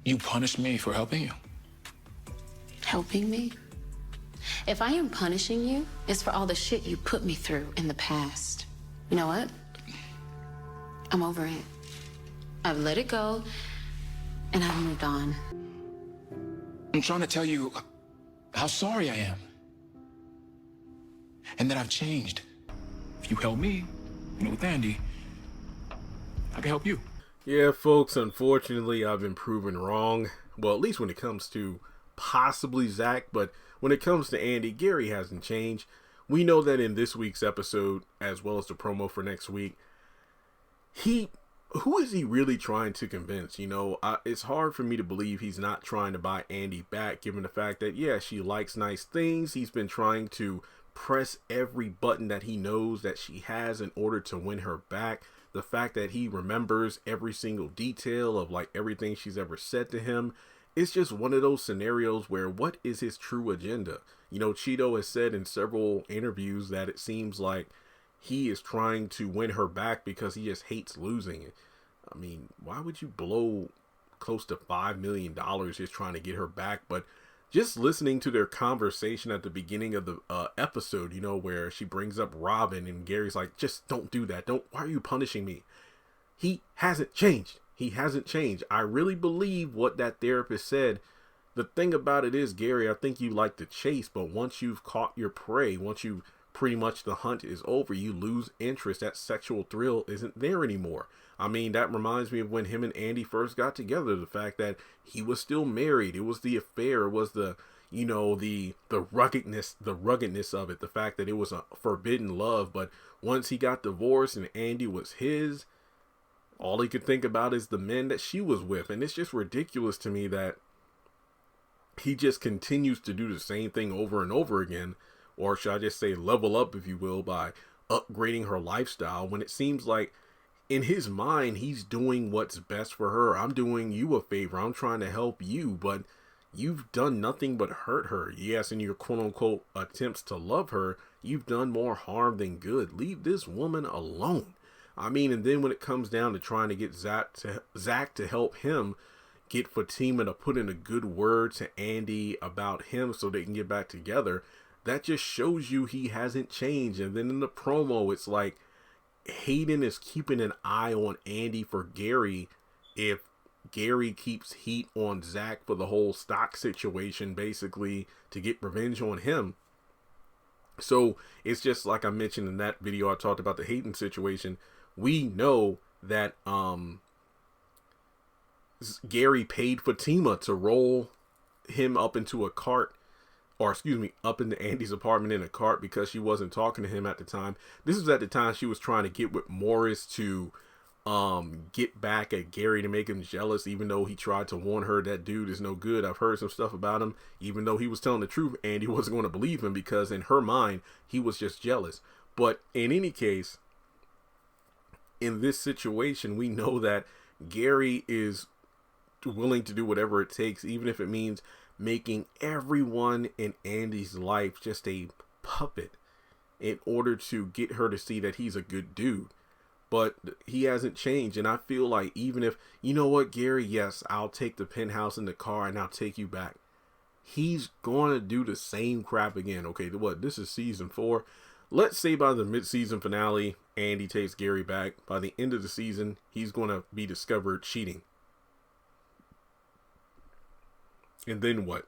You punish me for helping you. Helping me? If I am punishing you, it's for all the shit you put me through in the past. You know what? I'm over it. I've let it go, and I've moved on. I'm trying to tell you how sorry I am. And that I've changed. If you help me, with Andy, I can help you. Yeah, folks, unfortunately, I've been proven wrong. Well, at least when it comes to possibly Zach, but when it comes to Andy, Gary hasn't changed. We know that in this week's episode, as well as the promo for next week, who is he really trying to convince? It's hard for me to believe he's not trying to buy Andy back, given the fact that, yeah, she likes nice things. He's been trying to press every button that he knows that she has in order to win her back. The fact that he remembers every single detail of like everything she's ever said to him. It's just one of those scenarios where what is his true agenda? Cheeto has said in several interviews that it seems like he is trying to win her back because he just hates losing. I mean, why would you blow close to $5 million just trying to get her back? But just listening to their conversation at the beginning of the episode, where she brings up Robin and Gary's like, just don't do that. Why are you punishing me? He hasn't changed. He hasn't changed. I really believe what that therapist said. The thing about it is, Gary, I think you like to chase, but once you've caught your prey, once you pretty much the hunt is over, you lose interest. That sexual thrill isn't there anymore. I mean, that reminds me of when him and Andy first got together, the fact that he was still married. It was the affair, it was the ruggedness of it, the fact that it was a forbidden love. But once he got divorced and Andy was his, all he could think about is the men that she was with. And it's just ridiculous to me that he just continues to do the same thing over and over again, or should I just say level up, if you will, by upgrading her lifestyle, when it seems like in his mind, he's doing what's best for her. I'm doing you a favor. I'm trying to help you, but you've done nothing but hurt her. Yes, in your quote-unquote attempts to love her, you've done more harm than good. Leave this woman alone. I mean, and then when it comes down to trying to get Zach to help him get Fatima to put in a good word to Andy about him so they can get back together, that just shows you he hasn't changed. And then in the promo, it's like Hayden is keeping an eye on Andy for Gary if Gary keeps heat on Zach for the whole stock situation, basically to get revenge on him. So it's just like I mentioned in that video, I talked about the Hayden situation. We know that Gary paid Fatima to roll him up into a cart, or excuse me, up into Andy's apartment in a cart because she wasn't talking to him at the time. This was at the time she was trying to get with Morris to get back at Gary to make him jealous, even though he tried to warn her that dude is no good. I've heard some stuff about him. Even though he was telling the truth, Andy wasn't going to believe him because in her mind, he was just jealous. But in any case, in this situation, we know that Gary is willing to do whatever it takes, even if it means making everyone in Andy's life just a puppet in order to get her to see that he's a good dude. But he hasn't changed. And I feel like even if, you know what, Gary, yes, I'll take the penthouse in the car and I'll take you back. He's going to do the same crap again. Okay, what? This is season 4. Let's say by the mid-season finale, Andy takes Gary back. By the end of the season, he's going to be discovered cheating. And then what?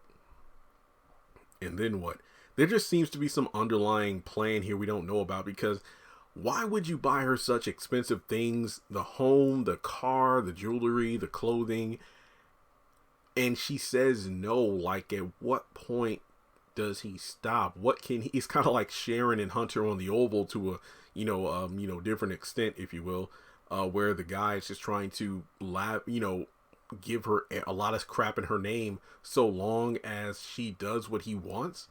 And then what? There just seems to be some underlying plan here we don't know about, because why would you buy her such expensive things? The home, the car, the jewelry, the clothing. And she says no. Like, at what point does he stop? What can he? It's kind of like Sharon and Hunter on the Oval to a, different extent, if you will, where the guy is just trying to give her a lot of crap in her name so long as she does what he wants.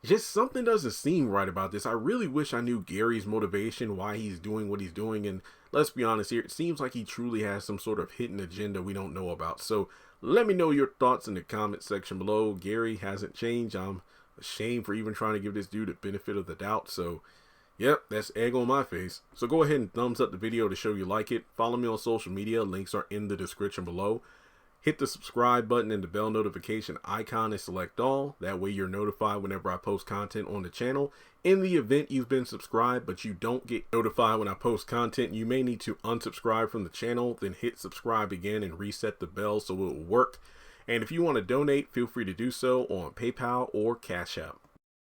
Just something doesn't seem right about this. I really wish I knew Gary's motivation, why he's doing what he's doing. And let's be honest here, it seems like he truly has some sort of hidden agenda we don't know about. So let me know your thoughts in the comment section below. Gary hasn't changed. I'm ashamed for even trying to give this dude the benefit of the doubt. So yep, that's egg on my face. So go ahead and thumbs up the video to show you like it. Follow me on social media. Links are in the description below. hit the subscribe button and the bell notification icon and select all. That way you're notified whenever I post content on the channel. In the event you've been subscribed but you don't get notified when I post content, you may need to unsubscribe from the channel, then hit subscribe again and reset the bell so it will work. And if you want to donate, feel free to do so on PayPal or Cash App.